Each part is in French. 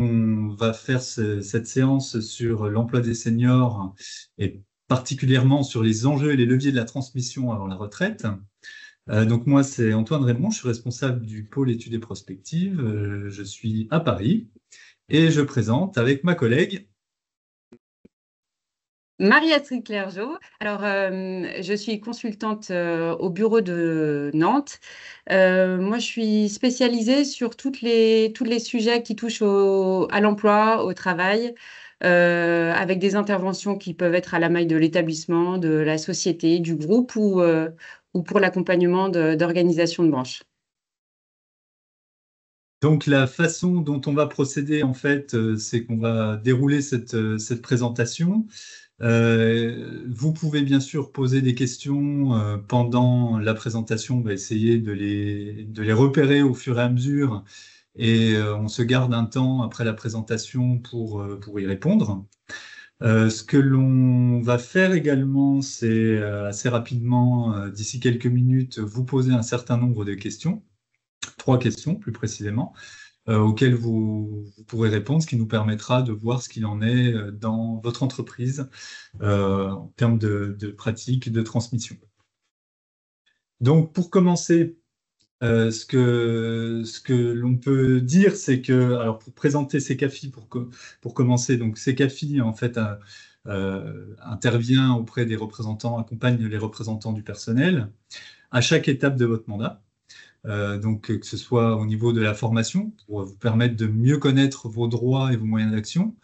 On va faire cette séance sur l'emploi des seniors et particulièrement sur les enjeux et les leviers de la transmission avant la retraite. Donc moi, c'est Antoine Raymond, je suis responsable du pôle études et prospectives. Je suis à Paris et je présente avec ma collègue. Marie-Astrid Clergeau. Alors, je suis consultante au bureau de Nantes. Moi, je suis spécialisée sur tous les sujets qui touchent à l'emploi, au travail, avec des interventions qui peuvent être à la maille de l'établissement, de la société, du groupe ou pour l'accompagnement d'organisations de branche. Donc la façon dont on va procéder, en fait, c'est qu'on va dérouler cette présentation. Vous pouvez bien sûr poser des questions pendant la présentation. On va essayer de les repérer au fur et à mesure et on se garde un temps après la présentation pour y répondre. Ce que l'on va faire également, c'est assez rapidement, d'ici quelques minutes, vous poser un certain nombre de questions, 3 questions plus précisément, auxquelles vous pourrez répondre, ce qui nous permettra de voir ce qu'il en est dans votre entreprise en termes de pratique de transmission. Donc, pour commencer, ce que l'on peut dire, c'est que, alors pour présenter Secafi, pour commencer, donc Secafi, en fait, intervient auprès des représentants, accompagne les représentants du personnel à chaque étape de votre mandat. Donc, que ce soit au niveau de la formation, pour vous permettre de mieux connaître vos droits et vos moyens d'action,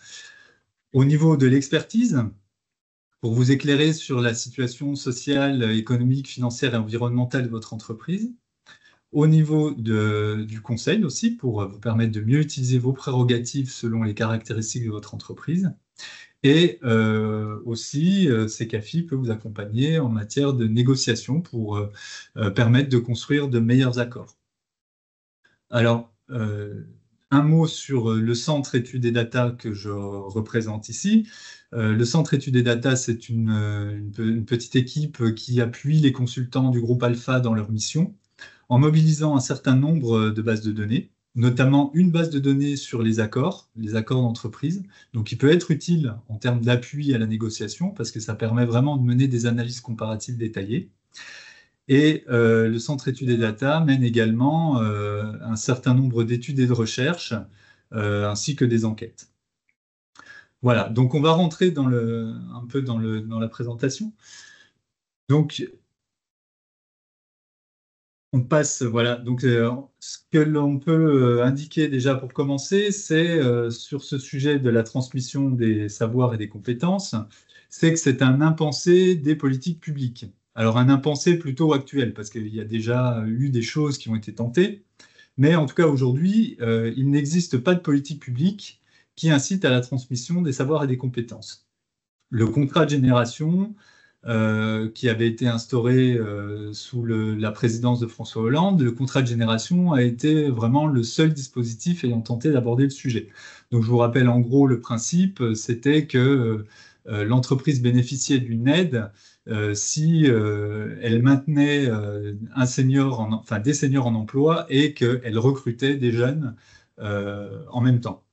au niveau de l'expertise, pour vous éclairer sur la situation sociale, économique, financière et environnementale de votre entreprise, au niveau du conseil aussi, pour vous permettre de mieux utiliser vos prérogatives selon les caractéristiques de votre entreprise. Et aussi, Secafi peut vous accompagner en matière de négociation pour permettre de construire de meilleurs accords. Alors, un mot sur le centre études et data que je représente ici. Le centre études et data, c'est une petite équipe qui appuie les consultants du groupe Alpha dans leur mission en mobilisant un certain nombre de bases de données, notamment une base de données sur les accords d'entreprise, donc qui peut être utile en termes d'appui à la négociation parce que ça permet vraiment de mener des analyses comparatives détaillées. Et le Centre Études et Data mène également un certain nombre d'études et de recherches, ainsi que des enquêtes. Voilà, donc on va rentrer un peu dans la présentation. Donc, on passe, voilà. Donc, ce que l'on peut indiquer déjà pour commencer, c'est sur ce sujet de la transmission des savoirs et des compétences, c'est que c'est un impensé des politiques publiques. Alors, un impensé plutôt actuel, parce qu'il y a déjà eu des choses qui ont été tentées, mais en tout cas, aujourd'hui, il n'existe pas de politique publique qui incite à la transmission des savoirs et des compétences. Le contrat de génération, qui avait été instauré sous la présidence de François Hollande, le contrat de génération a été vraiment le seul dispositif ayant tenté d'aborder le sujet. Donc je vous rappelle en gros le principe, c'était que l'entreprise bénéficiait d'une aide si elle maintenait des seniors en emploi et qu'elle recrutait des jeunes en même temps.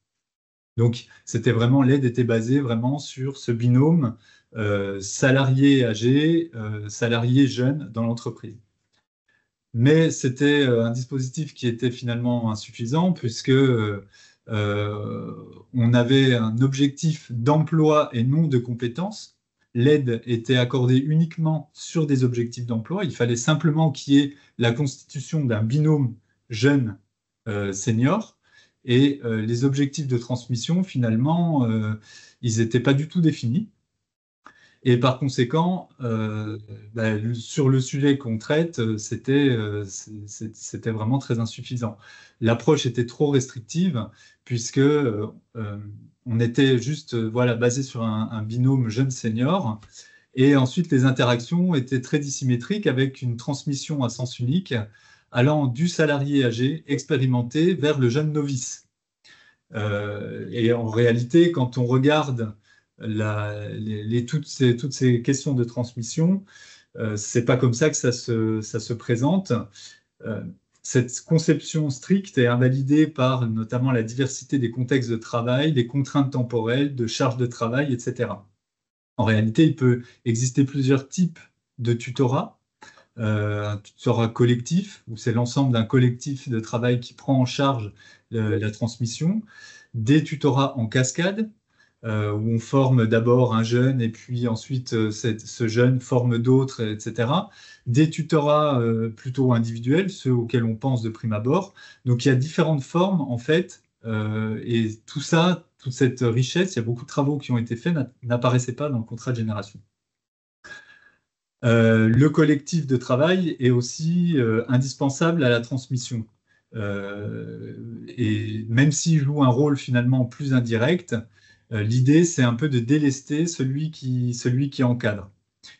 Donc, l'aide était basée vraiment sur ce binôme salarié âgé, salarié jeune dans l'entreprise. Mais c'était un dispositif qui était finalement insuffisant puisque on avait un objectif d'emploi et non de compétences. L'aide était accordée uniquement sur des objectifs d'emploi. Il fallait simplement qu'il y ait la constitution d'un binôme jeune senior. Et les objectifs de transmission, finalement, ils n'étaient pas du tout définis. Et par conséquent, sur le sujet qu'on traite, c'était vraiment très insuffisant. L'approche était trop restrictive puisque on était juste voilà, basé sur un binôme jeune-senior. Et ensuite, les interactions étaient très dissymétriques avec une transmission à sens unique allant du salarié âgé expérimenté vers le jeune novice. Et en réalité, quand on regarde toutes ces questions de transmission, c'est pas comme ça que ça se présente. Euh, cette conception stricte est invalidée par notamment la diversité des contextes de travail, les contraintes temporelles, de charges de travail, etc. En réalité, il peut exister plusieurs types de tutorat. Un tutorat collectif, où c'est l'ensemble d'un collectif de travail qui prend en charge la transmission. Des tutorats en cascade, où on forme d'abord un jeune et puis ensuite ce jeune forme d'autres, etc. Des tutorats plutôt individuels, ceux auxquels on pense de prime abord. Donc il y a différentes formes en fait, et tout ça, toute cette richesse, il y a beaucoup de travaux qui ont été faits, n'apparaissait pas dans le contrat de génération. Le collectif de travail est aussi indispensable à la transmission. Et même s'il joue un rôle finalement plus indirect, l'idée c'est un peu de délester celui qui encadre.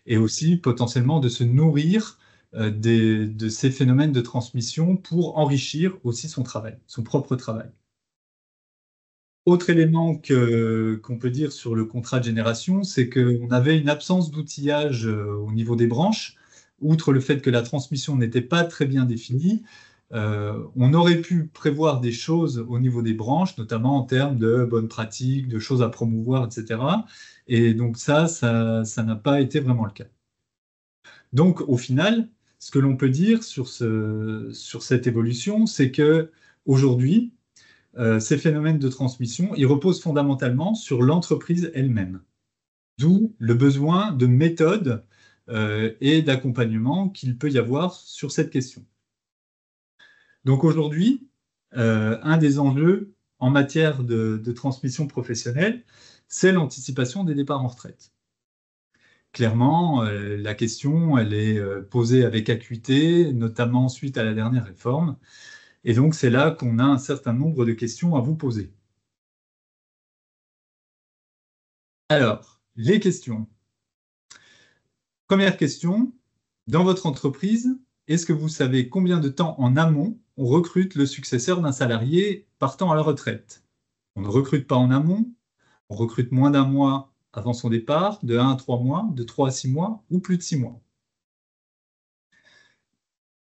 Et aussi potentiellement de se nourrir de ces phénomènes de transmission pour enrichir aussi son travail, son propre travail. Autre élément qu'on peut dire sur le contrat de génération, c'est qu'on avait une absence d'outillage au niveau des branches. Outre le fait que la transmission n'était pas très bien définie, on aurait pu prévoir des choses au niveau des branches, notamment en termes de bonnes pratiques, de choses à promouvoir, etc. Et donc ça n'a pas été vraiment le cas. Donc au final, ce que l'on peut dire sur cette évolution, c'est que aujourd'hui, ces phénomènes de transmission, ils reposent fondamentalement sur l'entreprise elle-même. D'où le besoin de méthodes et d'accompagnement qu'il peut y avoir sur cette question. Donc aujourd'hui, un des enjeux en matière de transmission professionnelle, c'est l'anticipation des départs en retraite. Clairement, la question, elle est posée avec acuité, notamment suite à la dernière réforme. Et donc, c'est là qu'on a un certain nombre de questions à vous poser. Alors, les questions. Première question, dans votre entreprise, est-ce que vous savez combien de temps en amont on recrute le successeur d'un salarié partant à la retraite? On ne recrute pas en amont, on recrute moins d'un mois avant son départ, de 1 à 3 mois, de 3 à 6 mois ou plus de 6 mois.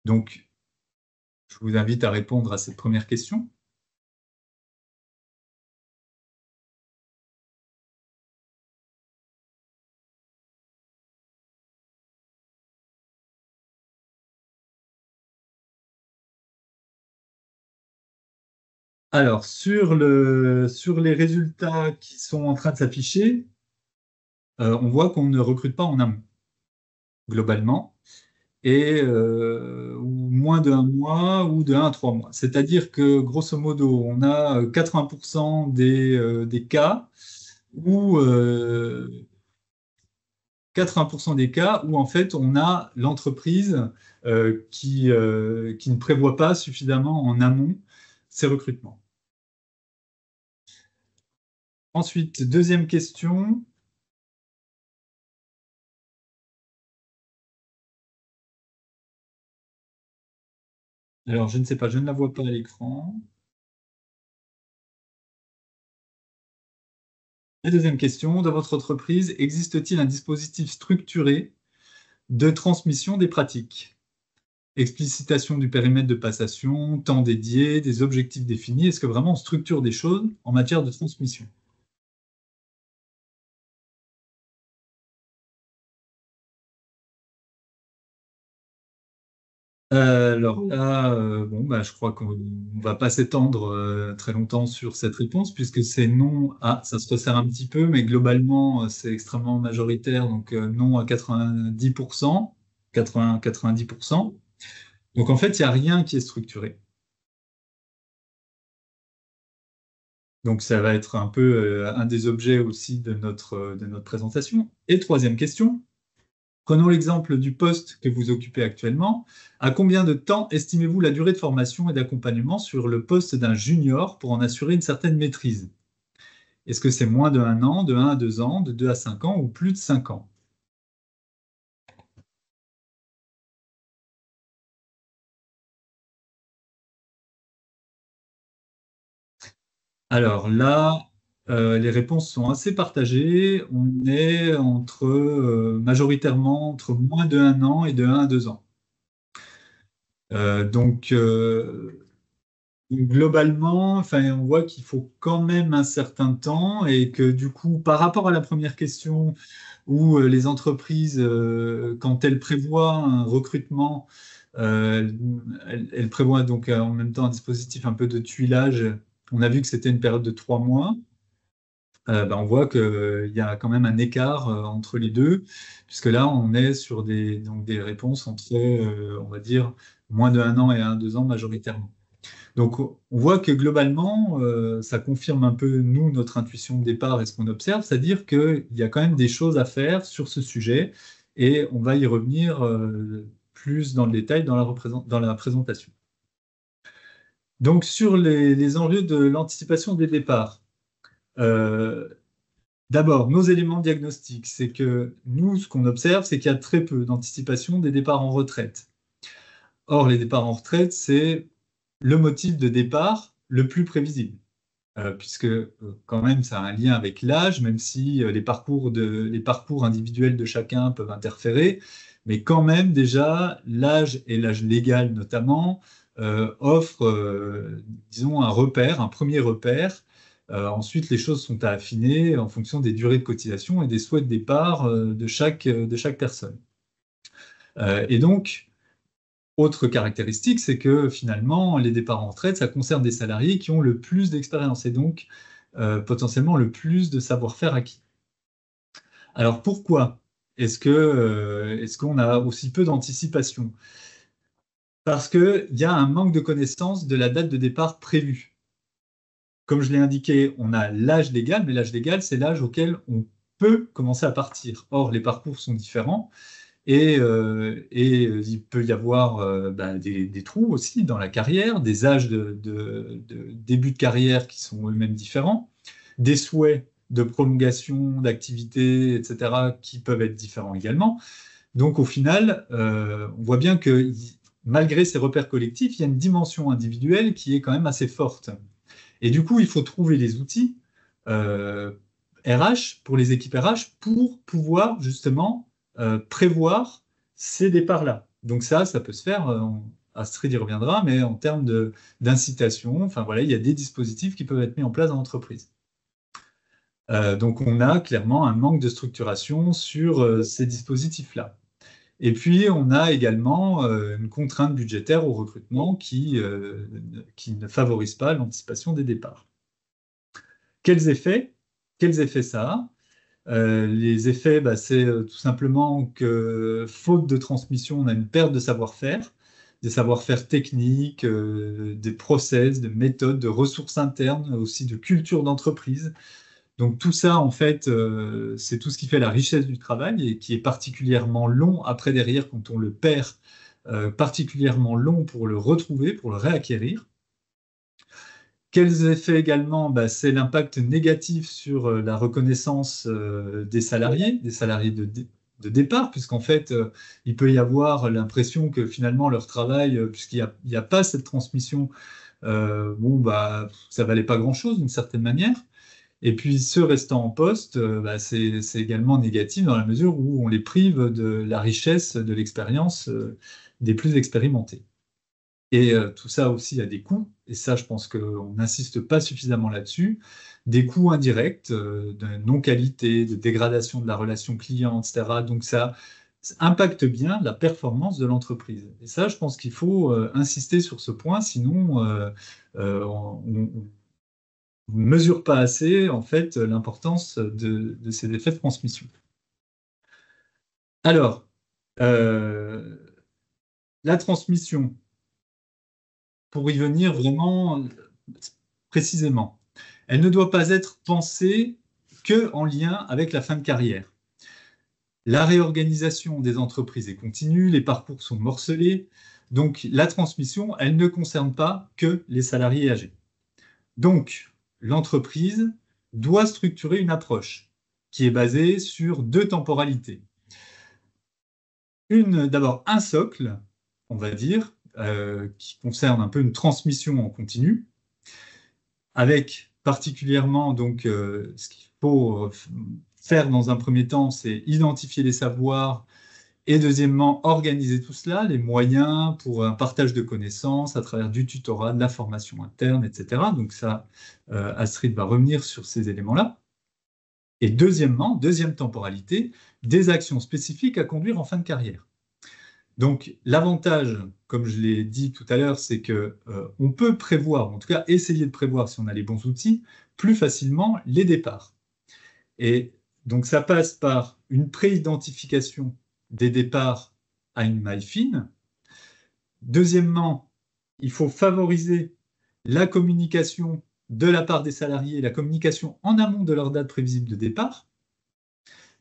Donc, je vous invite à répondre à cette première question. Alors, sur les résultats qui sont en train de s'afficher, on voit qu'on ne recrute pas en amont, globalement, et ou moins de 1 mois ou de 1 à 3 mois. C'est-à-dire que, grosso modo, on a 80% des cas où 80% des cas où en fait on a l'entreprise qui ne prévoit pas suffisamment en amont ses recrutements. Ensuite, deuxième question. Alors, je ne sais pas, je ne la vois pas à l'écran. La deuxième question, dans votre entreprise, existe-t-il un dispositif structuré de transmission des pratiques? Explicitation du périmètre de passation, temps dédié, des objectifs définis. Est-ce que vraiment on structure des choses en matière de transmission? Alors là, bon, bah, je crois qu'on ne va pas s'étendre très longtemps sur cette réponse, puisque c'est non. Ah, ça se resserre un petit peu, mais globalement, c'est extrêmement majoritaire, donc non à 90%, 90%. Donc en fait, il n'y a rien qui est structuré. Donc ça va être un peu un des objets aussi de notre présentation. Et troisième question. Prenons l'exemple du poste que vous occupez actuellement. À combien de temps estimez-vous la durée de formation et d'accompagnement sur le poste d'un junior pour en assurer une certaine maîtrise? Est-ce que c'est moins de 1 an, de 1 à 2 ans, de 2 à 5 ans ou plus de 5 ans? Alors là, les réponses sont assez partagées. On est majoritairement entre moins de 1 an et de 1 à 2 ans. Donc, globalement, enfin, on voit qu'il faut quand même un certain temps et que du coup, par rapport à la première question, où les entreprises, quand elles prévoient un recrutement, euh, elles prévoient donc en même temps un dispositif un peu de tuilage. On a vu que c'était une période de 3 mois. On voit qu'il y a quand même un écart entre les deux, puisque là, on est sur donc des réponses entre, on va dire, moins de 1 an et 2 ans majoritairement. Donc, on voit que globalement, ça confirme un peu, nous, notre intuition de départ et ce qu'on observe, c'est-à-dire qu'il y a quand même des choses à faire sur ce sujet, et on va y revenir plus dans le détail dans la présentation. Donc, sur les enjeux de l'anticipation des départs. Euh, D'abord, nos éléments diagnostiques, c'est que nous, ce qu'on observe, c'est qu'il y a très peu d'anticipation des départs en retraite. Or, les départs en retraite, c'est le motif de départ le plus prévisible, puisque quand même, ça a un lien avec l'âge, même si les parcours individuels de chacun peuvent interférer, mais quand même, déjà, l'âge et l'âge légal notamment offrent, disons, un repère, un premier repère. Ensuite, les choses sont à affiner en fonction des durées de cotisation et des souhaits de départ de chaque personne. Et donc, autre caractéristique, c'est que finalement, les départs en retraite, ça concerne des salariés qui ont le plus d'expérience et donc potentiellement le plus de savoir-faire acquis. Alors pourquoi est-ce qu'on a aussi peu d'anticipation? Parce qu'il y a un manque de connaissance de la date de départ prévue. Comme je l'ai indiqué, on a l'âge légal, mais l'âge légal, c'est l'âge auquel on peut commencer à partir. Or, les parcours sont différents. Et il peut y avoir des trous aussi dans la carrière, des âges de début de carrière qui sont eux-mêmes différents, des souhaits de prolongation d'activité, etc., qui peuvent être différents également. Donc au final, on voit bien que malgré ces repères collectifs, il y a une dimension individuelle qui est quand même assez forte. Et du coup, il faut trouver les outils euh, RH pour les équipes RH pour pouvoir justement prévoir ces départs-là. Donc ça peut se faire, Astrid y reviendra, mais en termes d'incitation, enfin voilà, il y a des dispositifs qui peuvent être mis en place dans l'entreprise. Donc on a clairement un manque de structuration sur ces dispositifs-là. Et puis, on a également une contrainte budgétaire au recrutement qui ne favorise pas l'anticipation des départs. Quels effets? Quels effets ça a? Les effets, c'est tout simplement que, faute de transmission, on a une perte de savoir-faire, des savoir-faire techniques, des process, de méthodes, de ressources internes, aussi de culture d'entreprise. Donc tout ça, en fait, c'est tout ce qui fait la richesse du travail et qui est particulièrement long après derrière quand on le perd, particulièrement long pour le retrouver, pour le réacquérir. Quels effets également? C'est l'impact négatif sur la reconnaissance des salariés de départ, puisqu'en fait, il peut y avoir l'impression que finalement leur travail, puisqu'il n'y a pas cette transmission, ça valait pas grand-chose d'une certaine manière. Et puis ceux restant en poste, c'est également négatif dans la mesure où on les prive de la richesse de l'expérience des plus expérimentés. Et tout ça aussi a des coûts, et ça, je pense qu'on n'insiste pas suffisamment là-dessus, des coûts indirects de non-qualité, de dégradation de la relation client, etc. Donc ça impacte bien la performance de l'entreprise. Et ça, je pense qu'il faut insister sur ce point, sinon on ne mesure pas assez en fait l'importance de ces effets de transmission. Alors, euh, la transmission, pour y venir vraiment précisément. Elle ne doit pas être pensée que en lien avec la fin de carrière. La réorganisation des entreprises est continue, les parcours sont morcelés, donc la transmission, elle ne concerne pas que les salariés âgés. Donc, l'entreprise doit structurer une approche qui est basée sur deux temporalités. D'abord, un socle, on va dire, qui concerne un peu une transmission en continu, avec particulièrement donc ce qu'il faut faire dans un premier temps, c'est identifier les savoirs Et deuxièmement, organiser tout cela, les moyens pour un partage de connaissances à travers du tutorat, de la formation interne, etc. Donc ça, Astrid va revenir sur ces éléments-là. Et deuxièmement, deuxième temporalité, des actions spécifiques à conduire en fin de carrière. Donc l'avantage, comme je l'ai dit tout à l'heure, c'est que on peut prévoir, en tout cas essayer de prévoir si on a les bons outils, plus facilement les départs. Et donc ça passe par une pré-identification des départs à une maille fine. Deuxièmement, il faut favoriser la communication de la part des salariés, la communication en amont de leur date prévisible de départ.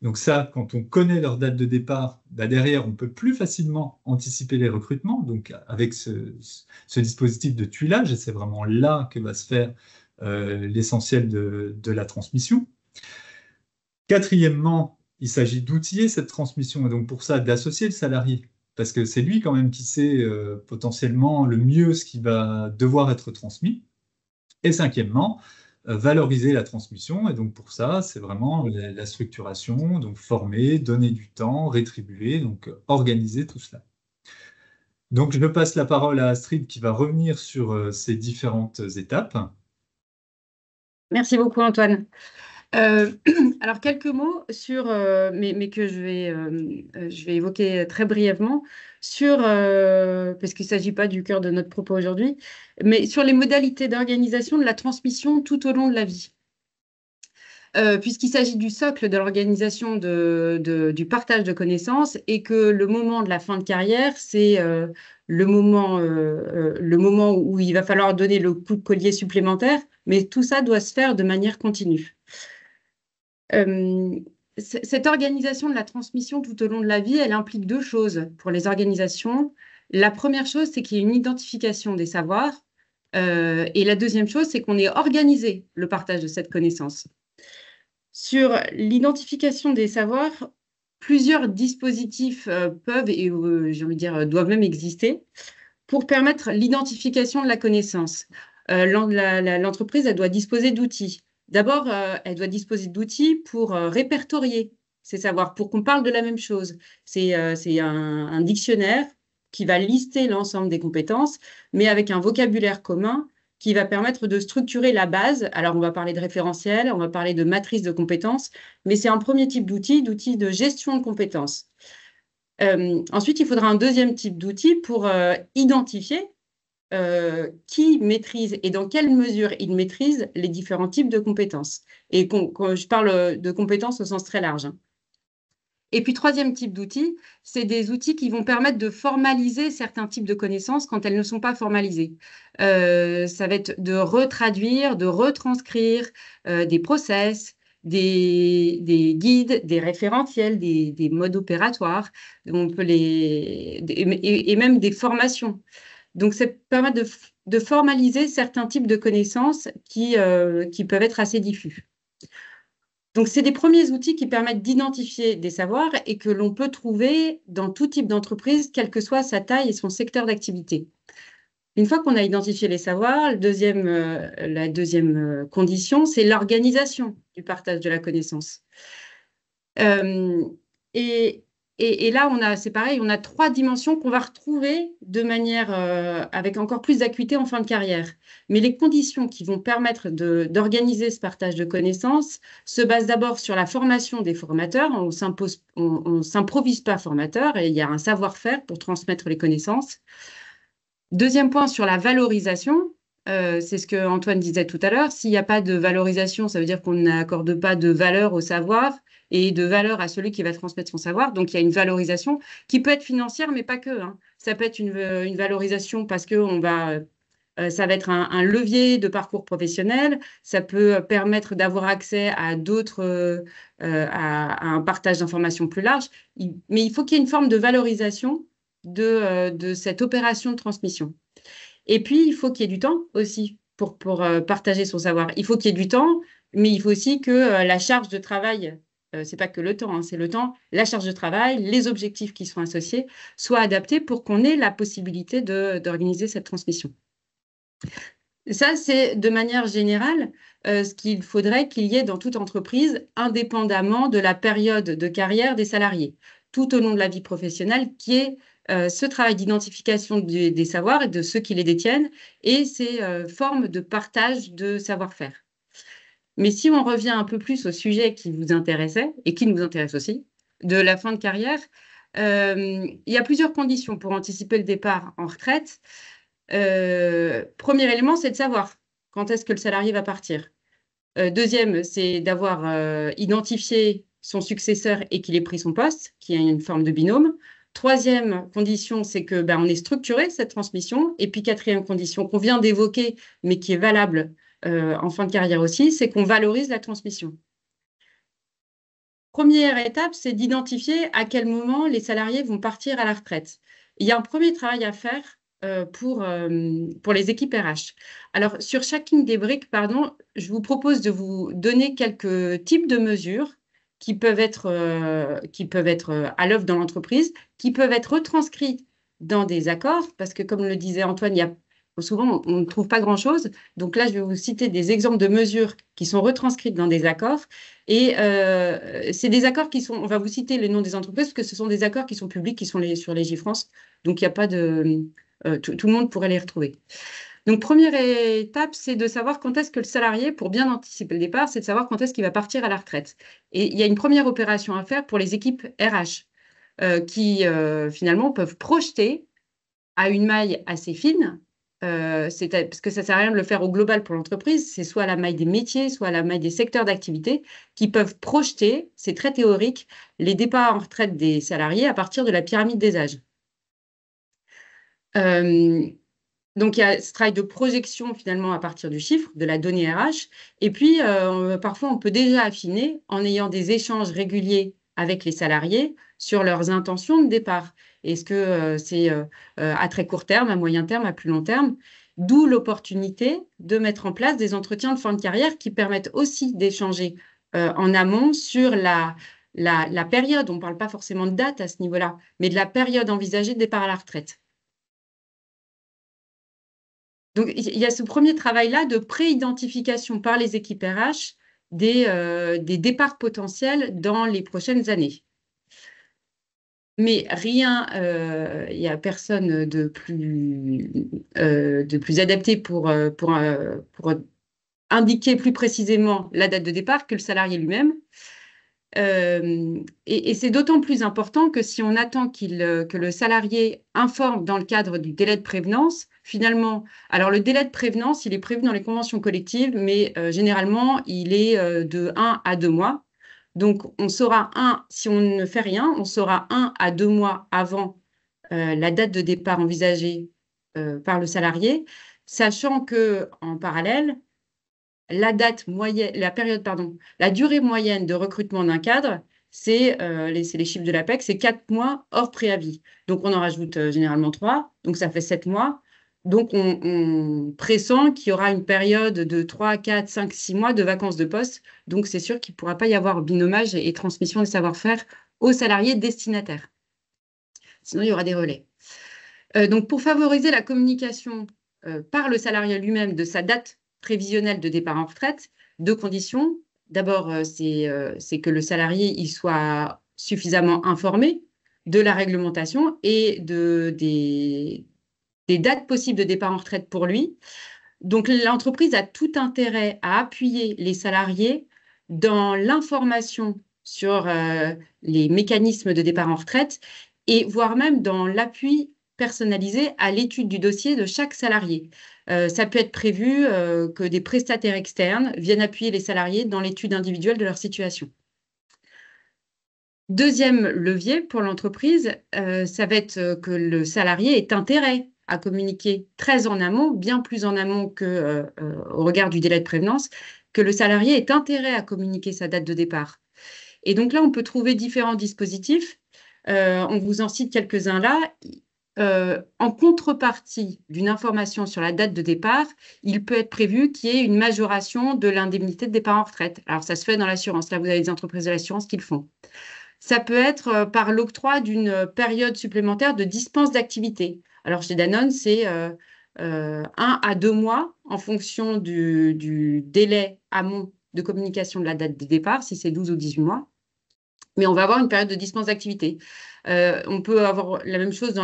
Donc ça, quand on connaît leur date de départ, bah derrière, on peut plus facilement anticiper les recrutements. Donc avec ce dispositif de tuilage, et c'est vraiment là que va se faire l'essentiel de la transmission. Quatrièmement, il s'agit d'outiller cette transmission et donc pour ça d'associer le salarié parce que c'est lui quand même qui sait potentiellement le mieux ce qui va devoir être transmis. Et cinquièmement, valoriser la transmission et donc pour ça, c'est vraiment la structuration, donc former, donner du temps, rétribuer, donc organiser tout cela. Donc je passe la parole à Astrid qui va revenir sur ces différentes étapes. Merci beaucoup, Antoine. Alors, quelques mots sur, mais que je vais évoquer très brièvement, sur, parce qu'il ne s'agit pas du cœur de notre propos aujourd'hui, mais sur les modalités d'organisation de la transmission tout au long de la vie. Puisqu'il s'agit du socle de l'organisation du partage de connaissances et que le moment de la fin de carrière, c'est le moment où il va falloir donner le coup de collier supplémentaire, mais tout ça doit se faire de manière continue. Cette organisation de la transmission tout au long de la vie, elle implique deux choses pour les organisations. La première chose, c'est qu'il y ait une identification des savoirs. Et la deuxième chose, c'est qu'on ait organisé le partage de cette connaissance. Sur l'identification des savoirs, plusieurs dispositifs peuvent et j'ai envie de dire doivent même exister pour permettre l'identification de la connaissance. L'entreprise, elle doit disposer d'outils. D'abord, elle doit disposer d'outils pour répertorier ces savoirs, pour qu'on parle de la même chose. C'est un dictionnaire qui va lister l'ensemble des compétences, mais avec un vocabulaire commun qui va permettre de structurer la base. Alors, on va parler de référentiel, on va parler de matrice de compétences, mais c'est un premier type d'outil de gestion de compétences. Ensuite, il faudra un deuxième type d'outil pour identifier qui maîtrise et dans quelle mesure il maîtrise les différents types de compétences. Et quand je parle de compétences au sens très large. Et puis, troisième type d'outils, c'est des outils qui vont permettre de formaliser certains types de connaissances quand elles ne sont pas formalisées. Ça va être de retraduire, de retranscrire des process, des guides, des référentiels, des modes opératoires, on peut et même des formations. Donc, ça permet de formaliser certains types de connaissances qui peuvent être assez diffus. Donc, c'est des premiers outils qui permettent d'identifier des savoirs et que l'on peut trouver dans tout type d'entreprise, quelle que soit sa taille et son secteur d'activité. Une fois qu'on a identifié les savoirs, la deuxième condition, c'est l'organisation du partage de la connaissance. Et là, c'est pareil, on a trois dimensions qu'on va retrouver de manière avec encore plus d'acuité en fin de carrière. Mais les conditions qui vont permettre d'organiser ce partage de connaissances se basent d'abord sur la formation des formateurs. On s'improvise pas formateur et il y a un savoir-faire pour transmettre les connaissances. Deuxième point, sur la valorisation. C'est ce que Antoine disait tout à l'heure. S'il n'y a pas de valorisation, ça veut dire qu'on n'accorde pas de valeur au savoir et de valeur à celui qui va transmettre son savoir. Donc, il y a une valorisation qui peut être financière, mais pas que. Ça peut être une valorisation parce que ça va être un levier de parcours professionnel. Ça peut permettre d'avoir accès à à un partage d'informations plus large. Mais il faut qu'il y ait une forme de valorisation de cette opération de transmission. Et puis, il faut qu'il y ait du temps aussi pour partager son savoir. Il faut qu'il y ait du temps, mais il faut aussi que la charge de travail, c'est pas que le temps, c'est le temps, la charge de travail, les objectifs qui sont associés soient adaptés pour qu'on ait la possibilité d'organiser cette transmission. Ça, c'est de manière générale ce qu'il faudrait qu'il y ait dans toute entreprise, indépendamment de la période de carrière des salariés. tout au long de la vie professionnelle, qui est ce travail d'identification des savoirs et de ceux qui les détiennent et ces formes de partage de savoir-faire. Mais si on revient un peu plus au sujet qui vous intéressait et qui nous intéresse aussi, de la fin de carrière, il y a plusieurs conditions pour anticiper le départ en retraite. Premier élément, c'est de savoir quand est-ce que le salarié va partir. Deuxième, c'est d'avoir identifié son successeur et qu'il ait pris son poste, qui est une forme de binôme. Troisième condition, c'est que on ait structuré cette transmission. Et puis quatrième condition qu'on vient d'évoquer, mais qui est valable en fin de carrière aussi, c'est qu'on valorise la transmission. Première étape, c'est d'identifier à quel moment les salariés vont partir à la retraite. Il y a un premier travail à faire pour les équipes RH. Alors, sur chacune des briques, je vous propose de vous donner quelques types de mesures qui peuvent être à l'œuvre dans l'entreprise, qui peuvent être retranscrites dans des accords, parce que comme le disait Antoine, souvent on ne trouve pas grand-chose. Donc là, je vais vous citer des exemples de mesures qui sont retranscrites dans des accords. Et c'est des accords qui sont, on va vous citer les noms des entreprises, parce que ce sont des accords qui sont publics, qui sont sur Légifrance. Donc, il n'y a pas de... tout le monde pourrait les retrouver. Donc, première étape, c'est de savoir quand est-ce que le salarié, pour bien anticiper le départ, c'est de savoir quand est-ce qu'il va partir à la retraite. Et il y a une première opération à faire pour les équipes RH qui, finalement, peuvent projeter à une maille assez fine, parce que ça ne sert à rien de le faire au global pour l'entreprise, c'est soit à la maille des métiers, soit à la maille des secteurs d'activité, qui peuvent projeter, c'est très théorique, les départs en retraite des salariés à partir de la pyramide des âges. Donc, il y a ce travail de projection finalement à partir du chiffre, de la donnée RH. Et puis, parfois, on peut déjà affiner en ayant des échanges réguliers avec les salariés sur leurs intentions de départ. Est-ce que c'est à très court terme, à moyen terme, à plus long terme? D'où l'opportunité de mettre en place des entretiens de fin de carrière qui permettent aussi d'échanger en amont sur la période. On ne parle pas forcément de date à ce niveau-là, mais de la période envisagée de départ à la retraite. Donc, il y a ce premier travail-là de pré-identification par les équipes RH des départs potentiels dans les prochaines années. Mais rien, il n'y a personne de plus adapté pour indiquer plus précisément la date de départ que le salarié lui-même. Et c'est d'autant plus important que si on attend que le salarié informe dans le cadre du délai de prévenance, finalement, alors le délai de prévenance, il est prévu dans les conventions collectives, mais généralement, il est de 1 à 2 mois. Donc, on saura si on ne fait rien, on saura 1 à 2 mois avant la date de départ envisagée par le salarié, sachant que en parallèle, la durée moyenne de recrutement d'un cadre, c'est les chiffres de l'APEC, c'est 4 mois hors préavis. Donc, on en rajoute généralement 3, donc ça fait 7 mois. Donc, on pressent qu'il y aura une période de 3, 4, 5, 6 mois de vacances de poste. Donc, c'est sûr qu'il ne pourra pas y avoir binômage et transmission des savoir-faire aux salariés destinataires. Sinon, il y aura des relais. Donc, pour favoriser la communication par le salarié lui-même de sa date prévisionnelle de départ en retraite, deux conditions. D'abord, c'est que le salarié il soit suffisamment informé de la réglementation et des dates possibles de départ en retraite pour lui. Donc, l'entreprise a tout intérêt à appuyer les salariés dans l'information sur les mécanismes de départ en retraite et voire même dans l'appui personnalisé à l'étude du dossier de chaque salarié. Ça peut être prévu que des prestataires externes viennent appuyer les salariés dans l'étude individuelle de leur situation. Deuxième levier pour l'entreprise, ça va être que le salarié ait intérêt à communiquer très en amont, bien plus en amont qu'au regard du délai de prévenance, que le salarié ait intérêt à communiquer sa date de départ. Et donc là, on peut trouver différents dispositifs. On vous en cite quelques-uns là. En contrepartie d'une information sur la date de départ, il peut être prévu qu'il y ait une majoration de l'indemnité de départ en retraite. Alors, ça se fait dans l'assurance. Là, vous avez des entreprises de l'assurance qui le font. Ça peut être par l'octroi d'une période supplémentaire de dispense d'activité. Alors, chez Danone, c'est 1 à 2 mois en fonction du délai amont de communication de la date de départ, si c'est 12 ou 18 mois. mais on va avoir une période de dispense d'activité. On peut avoir la même chose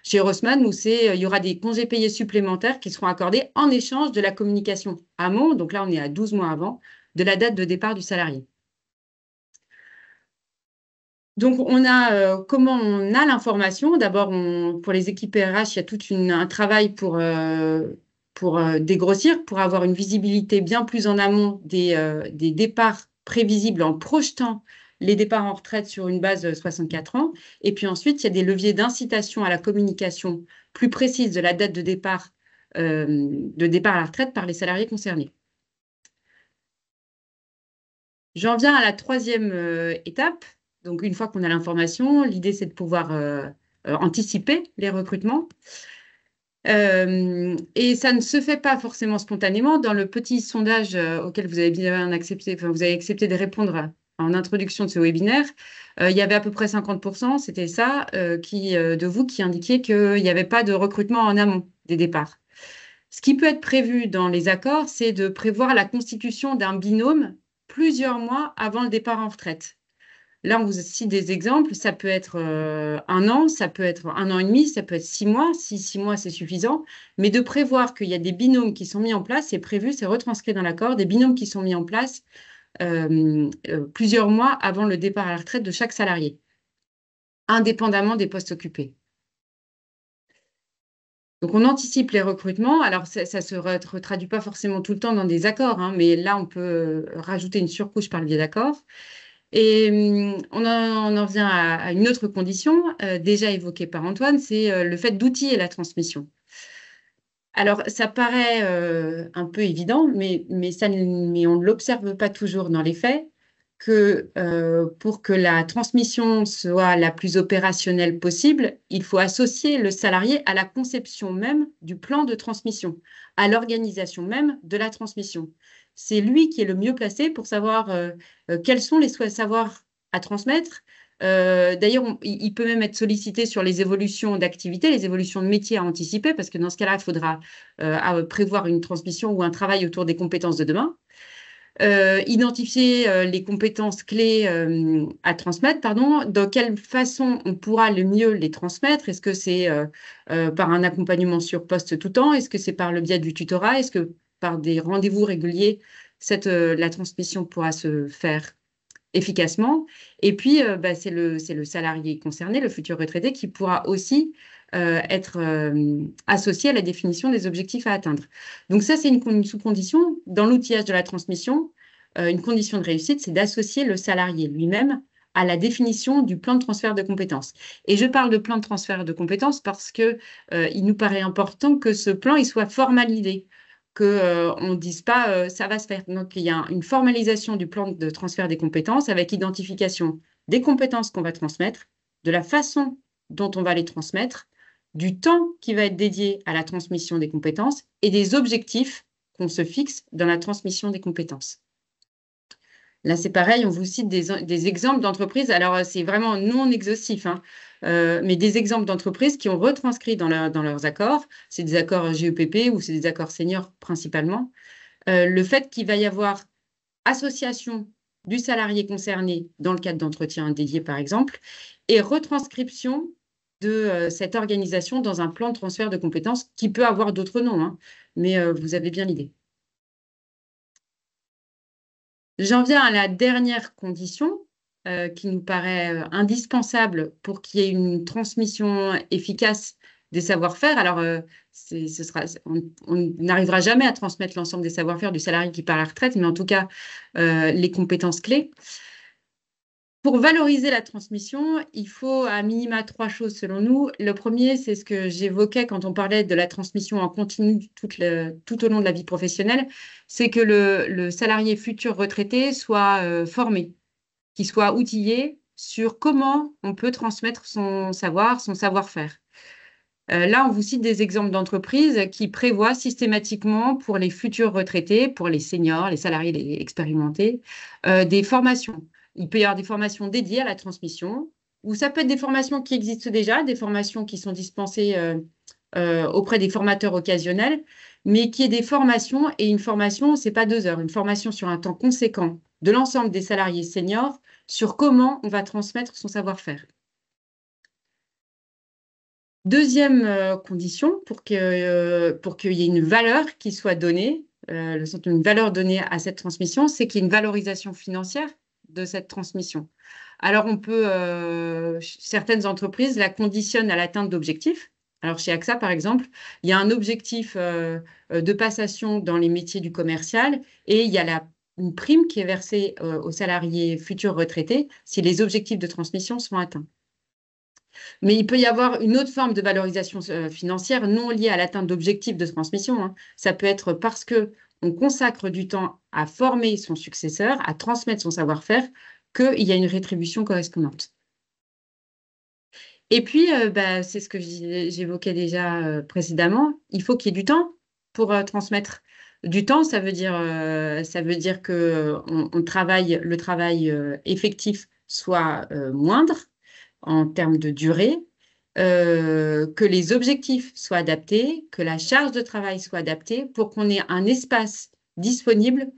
chez Rossmann, où il y aura des congés payés supplémentaires qui seront accordés en échange de la communication amont, donc là on est à 12 mois avant, de la date de départ du salarié. Donc, comment on a l'information. D'abord, pour les équipes RH, il y a tout un travail pour dégrossir, pour avoir une visibilité bien plus en amont des départs prévisibles en projetant les départs en retraite sur une base de 64 ans. Et puis ensuite, il y a des leviers d'incitation à la communication plus précise de la date de départ à la retraite par les salariés concernés. J'en viens à la troisième étape. Donc, une fois qu'on a l'information, l'idée, c'est de pouvoir anticiper les recrutements. Et ça ne se fait pas forcément spontanément. Dans le petit sondage auquel vous avez bien accepté, vous avez accepté de répondre en introduction de ce webinaire, il y avait à peu près 50%, c'était ça, de vous qui indiquiez qu'il n'y avait pas de recrutement en amont des départs. Ce qui peut être prévu dans les accords, c'est de prévoir la constitution d'un binôme plusieurs mois avant le départ en retraite. Là, on vous cite des exemples. Ça peut être 1 an, ça peut être 1 an et demi, ça peut être 6 mois. Si 6 mois, c'est suffisant. Mais de prévoir qu'il y a des binômes qui sont mis en place, c'est prévu, c'est retranscrit dans l'accord, des binômes qui sont mis en place plusieurs mois avant le départ à la retraite de chaque salarié, indépendamment des postes occupés. Donc, on anticipe les recrutements. Alors, ça ne se retraduit pas forcément tout le temps dans des accords, hein, mais là, on peut rajouter une surcouche par le biais d'accords. Et on en vient à une autre condition, déjà évoquée par Antoine, c'est le fait d'outiller la transmission. Alors, ça paraît un peu évident, mais on ne l'observe pas toujours dans les faits, que pour que la transmission soit la plus opérationnelle possible, il faut associer le salarié à la conception même du plan de transmission, à l'organisation même de la transmission. C'est lui qui est le mieux placé pour savoir quels sont les savoirs à transmettre. D'ailleurs, il peut même être sollicité sur les évolutions d'activité, les évolutions de métier à anticiper, parce que dans ce cas-là, il faudra prévoir une transmission ou un travail autour des compétences de demain. Identifier les compétences clés à transmettre, de quelle façon on pourra le mieux les transmettre. Est-ce que c'est par un accompagnement sur poste tout temps? Est-ce que c'est par le biais du tutorat? Est-ce que par des rendez-vous réguliers, la transmission pourra se faire efficacement? Et puis, c'est le salarié concerné, le futur retraité, qui pourra aussi être associé à la définition des objectifs à atteindre. Donc ça, c'est une sous-condition. Dans l'outillage de la transmission, une condition de réussite, c'est d'associer le salarié lui-même à la définition du plan de transfert de compétences. Et je parle de plan de transfert de compétences parce qu'il nous paraît important que ce plan il soit formalisé, qu'on ne dise pas ça va se faire. Donc, il y a une formalisation du plan de transfert des compétences avec identification des compétences qu'on va transmettre, de la façon dont on va les transmettre, du temps qui va être dédié à la transmission des compétences et des objectifs qu'on se fixe dans la transmission des compétences. Là, c'est pareil, on vous cite des exemples d'entreprises. Alors, c'est vraiment non exhaustif, hein, mais des exemples d'entreprises qui ont retranscrit dans leurs accords. C'est des accords GEPP ou c'est des accords seniors principalement. Le fait qu'il va y avoir association du salarié concerné dans le cadre d'entretien dédié, par exemple, et retranscription de cette organisation dans un plan de transfert de compétences qui peut avoir d'autres noms, hein, mais vous avez bien l'idée. J'en viens à la dernière condition qui nous paraît indispensable pour qu'il y ait une transmission efficace des savoir-faire. Alors, on n'arrivera jamais à transmettre l'ensemble des savoir-faire du salarié qui part à la retraite, mais en tout cas, les compétences clés. Pour valoriser la transmission, il faut à minima 3 choses selon nous. Le premier, c'est ce que j'évoquais quand on parlait de la transmission en continu tout au long de la vie professionnelle, c'est que le salarié futur retraité soit formé, qu'il soit outillé sur comment on peut transmettre son savoir, son savoir-faire. Là, on vous cite des exemples d'entreprises qui prévoient systématiquement pour les futurs retraités, pour les seniors, les salariés expérimentés, des formations. Il peut y avoir des formations dédiées à la transmission, ou ça peut être des formations qui existent déjà, des formations qui sont dispensées auprès des formateurs occasionnels, mais qui est des formations, et une formation, ce n'est pas 2 heures, une formation sur un temps conséquent de l'ensemble des salariés seniors sur comment on va transmettre son savoir-faire. Deuxième condition pour qu'il y ait une valeur qui soit donnée, une valeur donnée à cette transmission, c'est qu'il y ait une valorisation financière de cette transmission. Alors, certaines entreprises la conditionnent à l'atteinte d'objectifs. Alors, chez AXA, par exemple, il y a un objectif de passation dans les métiers du commercial et il y a une prime qui est versée aux salariés futurs retraités si les objectifs de transmission sont atteints. Mais il peut y avoir une autre forme de valorisation financière non liée à l'atteinte d'objectifs de transmission, hein. Ça peut être parce qu'on consacre du temps à former son successeur, à transmettre son savoir-faire, qu'il y a une rétribution correspondante. Et puis, c'est ce que j'évoquais déjà précédemment, il faut qu'il y ait du temps pour transmettre. Du temps, ça veut dire que le travail effectif soit moindre en termes de durée, que les objectifs soient adaptés, que la charge de travail soit adaptée pour qu'on ait un espace disponible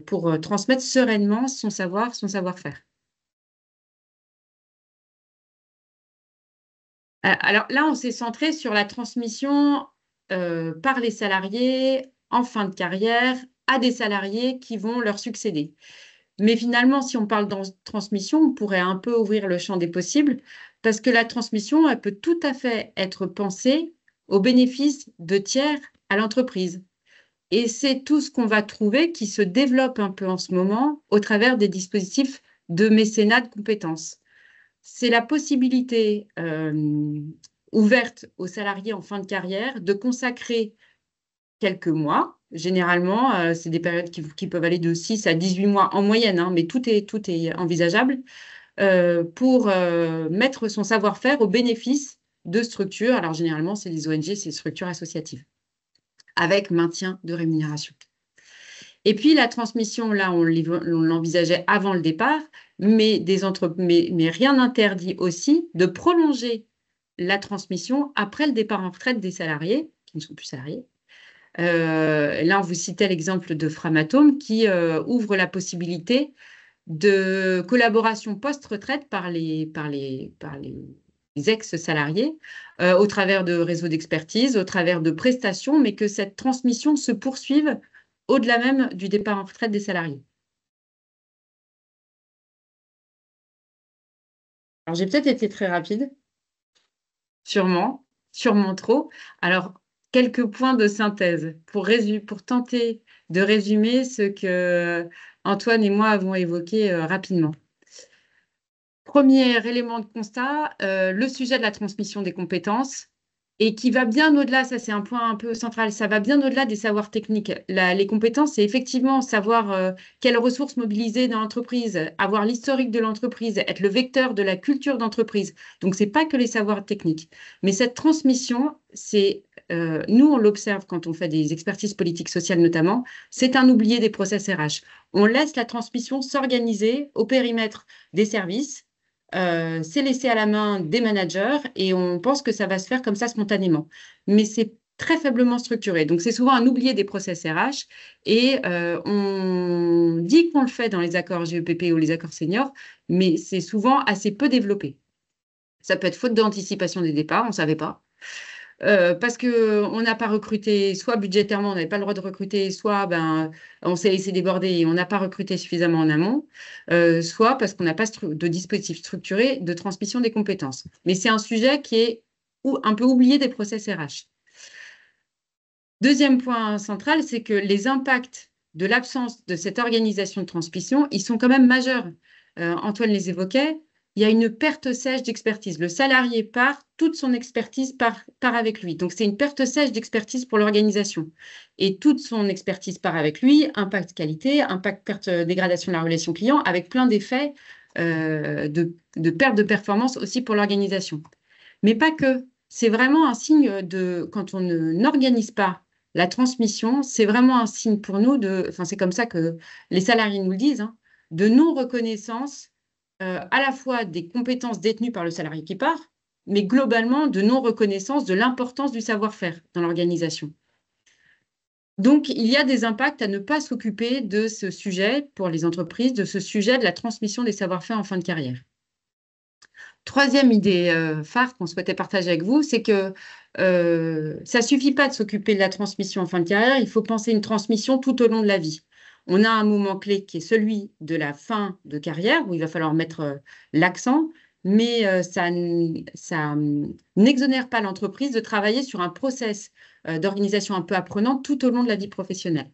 pour transmettre sereinement son savoir-faire. Alors là, on s'est centré sur la transmission par les salariés en fin de carrière à des salariés qui vont leur succéder. Mais finalement, si on parle de transmission, on pourrait un peu ouvrir le champ des possibles parce que la transmission, elle peut tout à fait être pensée au bénéfice de tiers à l'entreprise. Et c'est tout ce qu'on va trouver qui se développe un peu en ce moment au travers des dispositifs de mécénat de compétences. C'est la possibilité ouverte aux salariés en fin de carrière de consacrer quelques mois. Généralement, c'est des périodes qui peuvent aller de 6 à 18 mois en moyenne, hein, mais tout est envisageable pour mettre son savoir-faire au bénéfice de structures. Alors, généralement, c'est les ONG, c'est les structures associatives, avec maintien de rémunération. Et puis, la transmission, là, on l'envisageait avant le départ, mais rien n'interdit aussi de prolonger la transmission après le départ en retraite des salariés, qui ne sont plus salariés. Là, on vous citait l'exemple de Framatome qui ouvre la possibilité de collaboration post-retraite par les ex-salariés au travers de réseaux d'expertise, au travers de prestations, mais que cette transmission se poursuive au-delà même du départ en retraite des salariés. Alors, j'ai peut-être été très rapide, sûrement trop. Alors, quelques points de synthèse pour tenter de résumer ce que Antoine et moi avons évoqué rapidement. Premier élément de constat, le sujet de la transmission des compétences et qui va bien au-delà, ça c'est un point un peu central, ça va bien au-delà des savoirs techniques. Les compétences, c'est effectivement savoir quelles ressources mobiliser dans l'entreprise, avoir l'historique de l'entreprise, être le vecteur de la culture d'entreprise. Donc, ce n'est pas que les savoirs techniques. Mais cette transmission, nous, on l'observe quand on fait des expertises politiques sociales notamment, c'est un oublié des process RH. On laisse la transmission s'organiser au périmètre des services, c'est laissé à la main des managers et on pense que ça va se faire comme ça spontanément. Mais c'est très faiblement structuré. Donc, c'est souvent un oublié des process RH et on dit qu'on le fait dans les accords GEPP ou les accords seniors, mais c'est souvent assez peu développé. Ça peut être faute d'anticipation des départs, on ne savait pas. Parce qu'on n'a pas recruté, soit budgétairement, on n'avait pas le droit de recruter, soit on s'est laissé déborder et on n'a pas recruté suffisamment en amont, soit parce qu'on n'a pas de dispositif structuré de transmission des compétences. Mais c'est un sujet qui est un peu oublié des process RH. Deuxième point central, c'est que les impacts de l'absence de cette organisation de transmission, ils sont quand même majeurs. Antoine les évoquait. Il y a une perte sèche d'expertise. Le salarié part, toute son expertise part avec lui. Donc, c'est une perte sèche d'expertise pour l'organisation. Et toute son expertise part avec lui, impact qualité, impact perte, dégradation de la relation client, avec plein d'effets de perte de performance aussi pour l'organisation. Mais pas que. C'est vraiment un signe quand on n'organise pas la transmission, c'est vraiment un signe pour nous c'est comme ça que les salariés nous le disent, hein, de non-reconnaissance à la fois des compétences détenues par le salarié qui part, mais globalement de non-reconnaissance de l'importance du savoir-faire dans l'organisation. Donc, il y a des impacts à ne pas s'occuper de ce sujet pour les entreprises, de ce sujet de la transmission des savoir-faire en fin de carrière. Troisième idée phare qu'on souhaitait partager avec vous, c'est que ça ne suffit pas de s'occuper de la transmission en fin de carrière, il faut penser une transmission tout au long de la vie. On a un moment clé qui est celui de la fin de carrière, où il va falloir mettre l'accent, mais ça n'exonère pas l'entreprise de travailler sur un process d'organisation un peu apprenant tout au long de la vie professionnelle.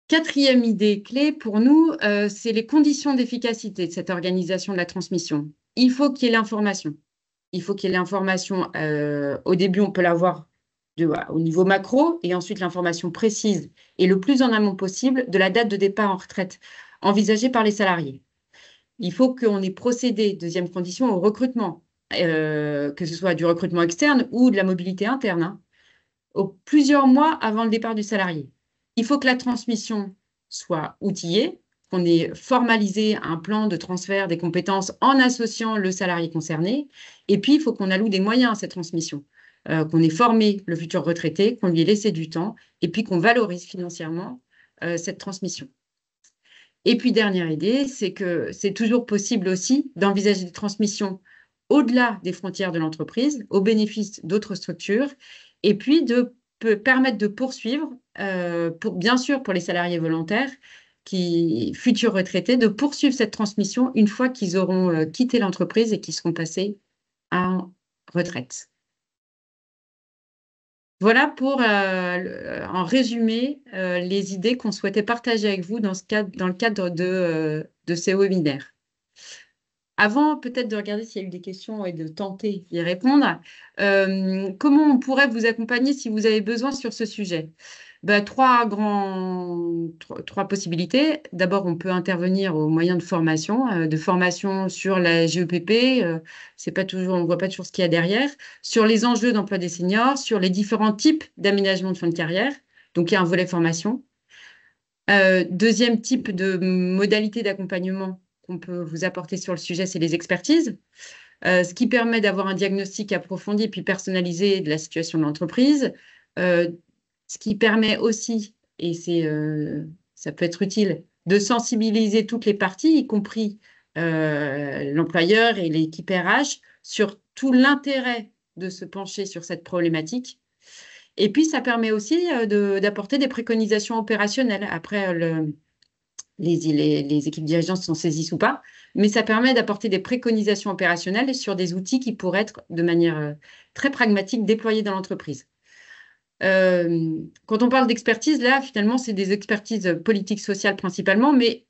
Quatrième idée clé pour nous, c'est les conditions d'efficacité de cette organisation de la transmission. Il faut qu'il y ait l'information. Il faut qu'il y ait l'information. Au début, on peut l'avoir au niveau macro et ensuite l'information précise et le plus en amont possible de la date de départ en retraite envisagée par les salariés. Il faut qu'on ait procédé, deuxième condition, au recrutement, que ce soit du recrutement externe ou de la mobilité interne, hein, plusieurs mois avant le départ du salarié. Il faut que la transmission soit outillée, qu'on ait formalisé un plan de transfert des compétences en associant le salarié concerné. Et puis, il faut qu'on alloue des moyens à cette transmission, qu'on ait formé le futur retraité, qu'on lui ait laissé du temps, et puis qu'on valorise financièrement cette transmission. Et puis, dernière idée, c'est que c'est toujours possible aussi d'envisager des transmissions au-delà des frontières de l'entreprise, au bénéfice d'autres structures, et puis de permettre de poursuivre, bien sûr pour les salariés volontaires, futurs retraités, de poursuivre cette transmission une fois qu'ils auront quitté l'entreprise et qu'ils seront passés en retraite. Voilà pour, en résumé, les idées qu'on souhaitait partager avec vous dans le cadre de ces webinaires. Avant peut-être de regarder s'il y a eu des questions et de tenter d'y répondre, comment on pourrait vous accompagner si vous avez besoin sur ce sujet? Trois possibilités. D'abord, on peut intervenir au moyen de formation sur la GEPP. C'est pas toujours, on ne voit pas toujours ce qu'il y a derrière. Sur les enjeux d'emploi des seniors, sur les différents types d'aménagement de fin de carrière. Donc, il y a un volet formation. Deuxième type de modalité d'accompagnement qu'on peut vous apporter sur le sujet, c'est les expertises, ce qui permet d'avoir un diagnostic approfondi puis personnalisé de la situation de l'entreprise, ce qui permet aussi, et ça peut être utile, de sensibiliser toutes les parties, y compris l'employeur et l'équipe RH, sur tout l'intérêt de se pencher sur cette problématique. Et puis, ça permet aussi d'apporter des préconisations opérationnelles. Après, les équipes dirigeantes sont saisies ou pas, mais ça permet d'apporter des préconisations opérationnelles sur des outils qui pourraient être de manière très pragmatique déployés dans l'entreprise. Quand on parle d'expertise, là, finalement, c'est des expertises politiques sociales principalement, mais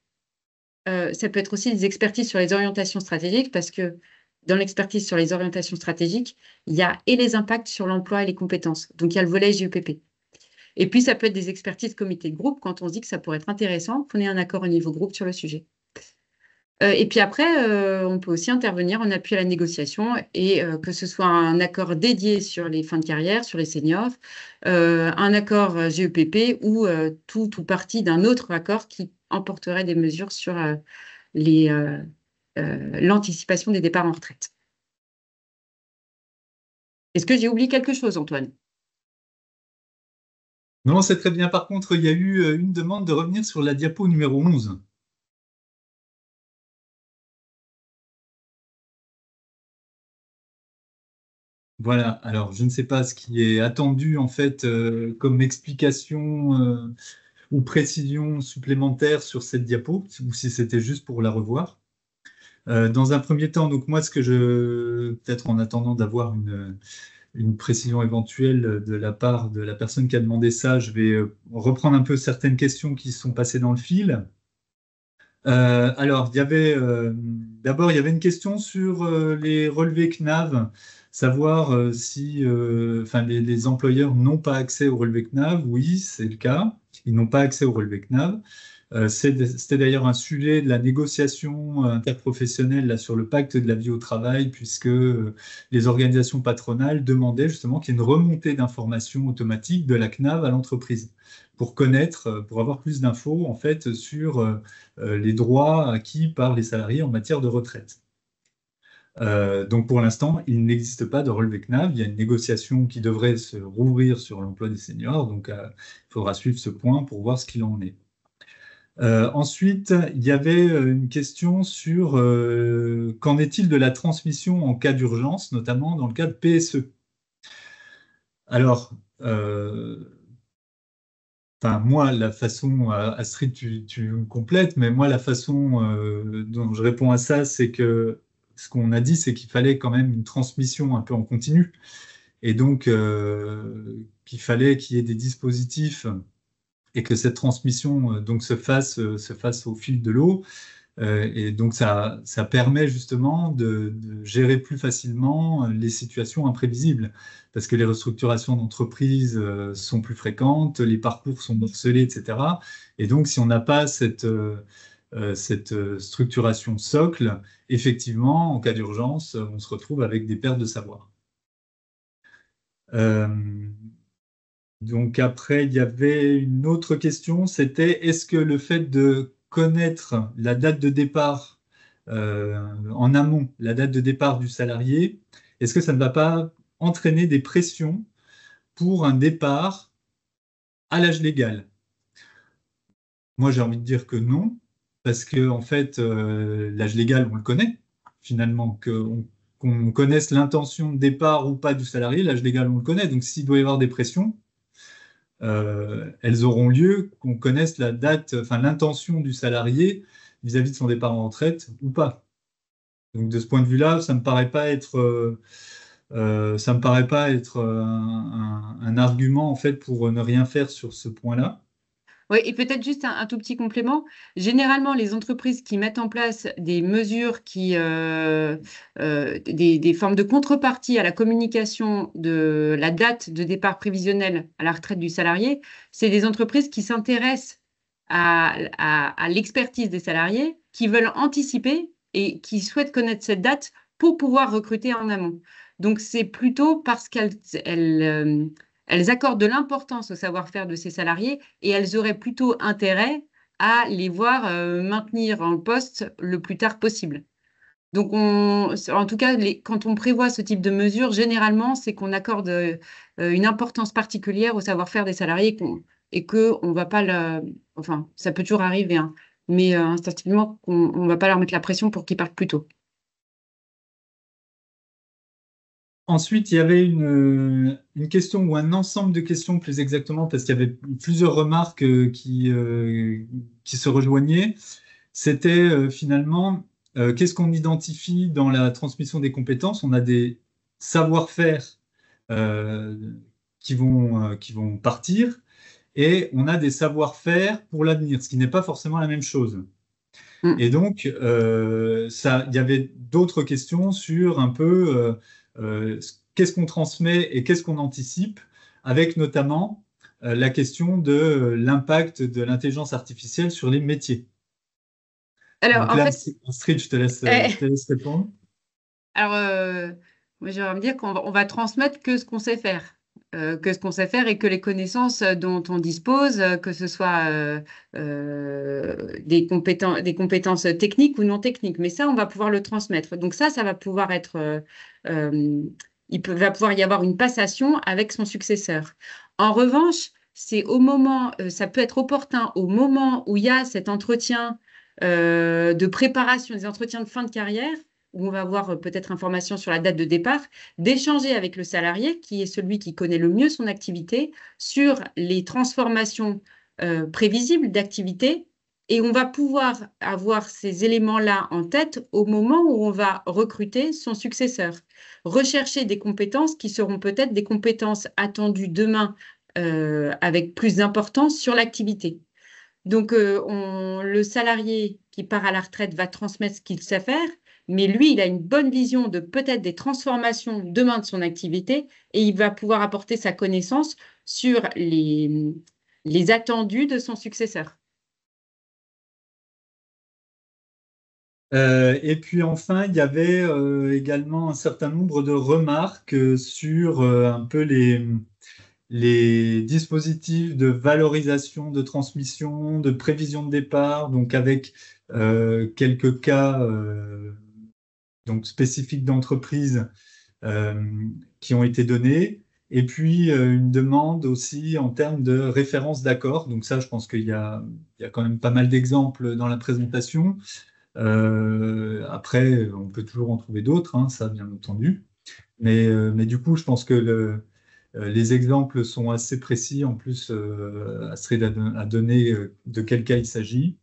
ça peut être aussi des expertises sur les orientations stratégiques, parce que dans l'expertise sur les orientations stratégiques, il y a et les impacts sur l'emploi et les compétences. Donc, il y a le volet GEPP. Et puis, ça peut être des expertises comité de groupe quand on se dit que ça pourrait être intéressant qu'on ait un accord au niveau groupe sur le sujet. Et puis après, on peut aussi intervenir en appui à la négociation et que ce soit un accord dédié sur les fins de carrière, sur les seniors, un accord GEPP ou tout ou partie d'un autre accord qui emporterait des mesures sur l'anticipation des départs en retraite. Est-ce que j'ai oublié quelque chose, Antoine? Non, c'est très bien. Par contre, il y a eu une demande de revenir sur la diapo numéro 11. Voilà, alors je ne sais pas ce qui est attendu en fait comme explication ou précision supplémentaire sur cette diapo, ou si c'était juste pour la revoir. Dans un premier temps, donc moi, peut-être en attendant d'avoir une précision éventuelle de la part de la personne qui a demandé ça, je vais reprendre un peu certaines questions qui sont passées dans le fil. Alors, d'abord, il y avait une question sur les relevés CNAV, savoir si les employeurs n'ont pas accès aux relevés CNAV. Oui, c'est le cas. Ils n'ont pas accès aux relevés CNAV. C'était d'ailleurs un sujet de la négociation interprofessionnelle là, sur le pacte de la vie au travail, puisque les organisations patronales demandaient justement qu'il y ait une remontée d'informations automatique de la CNAV à l'entreprise pour connaître, pour avoir plus d'infos en fait sur les droits acquis par les salariés en matière de retraite. Donc pour l'instant, il n'existe pas de relevé CNAV. Il y a une négociation qui devrait se rouvrir sur l'emploi des seniors. Donc il faudra suivre ce point pour voir ce qu'il en est. Ensuite, il y avait une question sur qu'en est-il de la transmission en cas d'urgence, notamment dans le cas de PSE. Alors, moi, la façon, Astrid, tu me complètes, mais moi, la façon dont je réponds à ça, c'est que ce qu'on a dit, c'est qu'il fallait quand même une transmission un peu en continu. Et donc, qu'il fallait qu'il y ait des dispositifs et que cette transmission donc se fasse au fil de l'eau. Et donc, ça permet justement de gérer plus facilement les situations imprévisibles, parce que les restructurations d'entreprise sont plus fréquentes, les parcours sont morcelés, etc. Et donc, si on n'a pas cette structuration socle, effectivement, en cas d'urgence, on se retrouve avec des pertes de savoir. Euh, donc après, il y avait une autre question, c'était est-ce que le fait de connaître la date de départ en amont, la date de départ du salarié, est-ce que ça ne va pas entraîner des pressions pour un départ à l'âge légal? Moi, j'ai envie de dire que non, parce que en fait, l'âge légal, on le connaît finalement, qu'on connaisse l'intention de départ ou pas du salarié, l'âge légal, on le connaît. Donc, s'il doit y avoir des pressions, elles auront lieu qu'on connaisse la date, enfin l'intention du salarié vis-à-vis de son départ en retraite ou pas. Donc de ce point de vue-là, ça me paraît pas être, un argument en fait pour ne rien faire sur ce point-là. Oui, et peut-être juste un tout petit complément. Généralement, les entreprises qui mettent en place des mesures des formes de contrepartie à la communication de la date de départ prévisionnel à la retraite du salarié, c'est des entreprises qui s'intéressent à l'expertise des salariés, qui veulent anticiper et qui souhaitent connaître cette date pour pouvoir recruter en amont. Donc, c'est plutôt parce elles accordent de l'importance au savoir-faire de ces salariés et elles auraient plutôt intérêt à les voir maintenir en poste le plus tard possible. Donc, en tout cas, quand on prévoit ce type de mesures, généralement, c'est qu'on accorde une importance particulière au savoir-faire des salariés et qu'on ne va pas enfin, ça peut toujours arriver, hein, mais instinctivement, on ne va pas leur mettre la pression pour qu'ils partent plus tôt. Ensuite, il y avait une question ou un ensemble de questions plus exactement, parce qu'il y avait plusieurs remarques qui se rejoignaient. C'était finalement, qu'est-ce qu'on identifie dans la transmission des compétences? On a des savoir-faire euh, qui vont partir et on a des savoir-faire pour l'avenir, ce qui n'est pas forcément la même chose. Mm. Et donc, il y avait d'autres questions sur un peu qu'est-ce qu'on transmet et qu'est-ce qu'on anticipe, avec notamment la question de l'impact de l'intelligence artificielle sur les métiers. Alors, Donc en là, fait, Astrid, je te laisse répondre. alors, moi, j'aimerais me dire on va transmettre que ce qu'on sait faire, que ce qu'on sait faire et que les connaissances dont on dispose, que ce soit des compétences techniques ou non techniques. Mais ça, on va pouvoir le transmettre. Donc ça va pouvoir être, euh, va pouvoir y avoir une passation avec son successeur. En revanche, c'est au moment, ça peut être opportun au moment où il y a cet entretien de préparation, des entretiens de fin de carrière où on va avoir peut-être information sur la date de départ, d'échanger avec le salarié, qui est celui qui connaît le mieux son activité, sur les transformations prévisibles d'activité. Et on va pouvoir avoir ces éléments-là en tête au moment où on va recruter son successeur. Rechercher des compétences qui seront peut-être des compétences attendues demain avec plus d'importance sur l'activité. Donc, le salarié qui part à la retraite va transmettre ce qu'il sait faire, mais lui, il a une bonne vision de peut-être des transformations demain de son activité et il va pouvoir apporter sa connaissance sur les attendus de son successeur. Et puis enfin, il y avait également un certain nombre de remarques sur un peu les dispositifs de valorisation, de transmission, de prévision de départ, donc avec quelques cas donc spécifiques d'entreprise qui ont été données. Et puis, une demande aussi en termes de référence d'accord. Donc ça, je pense qu'il y a quand même pas mal d'exemples dans la présentation. Après, on peut toujours en trouver d'autres, hein, ça, bien entendu. Mais du coup, je pense que les exemples sont assez précis. En plus, Astrid a donné de quel cas il s'agit.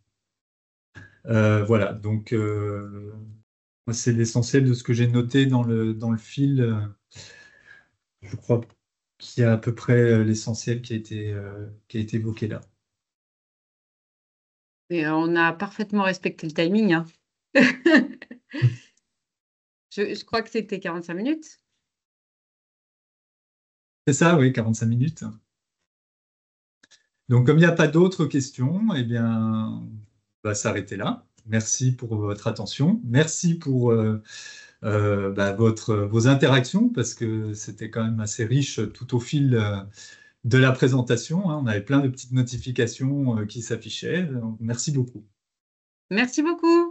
Voilà, donc moi, c'est l'essentiel de ce que j'ai noté dans le fil. Je crois qu'il y a à peu près l'essentiel qui a été évoqué là. Et on a parfaitement respecté le timing, hein. Je crois que c'était 45 minutes. C'est ça, oui, 45 minutes. Donc, comme il n'y a pas d'autres questions, eh bien, on va s'arrêter là. Merci pour votre attention. Merci pour vos interactions, parce que c'était quand même assez riche tout au fil de la présentation, hein. On avait plein de petites notifications qui s'affichaient. Donc, merci beaucoup. Merci beaucoup.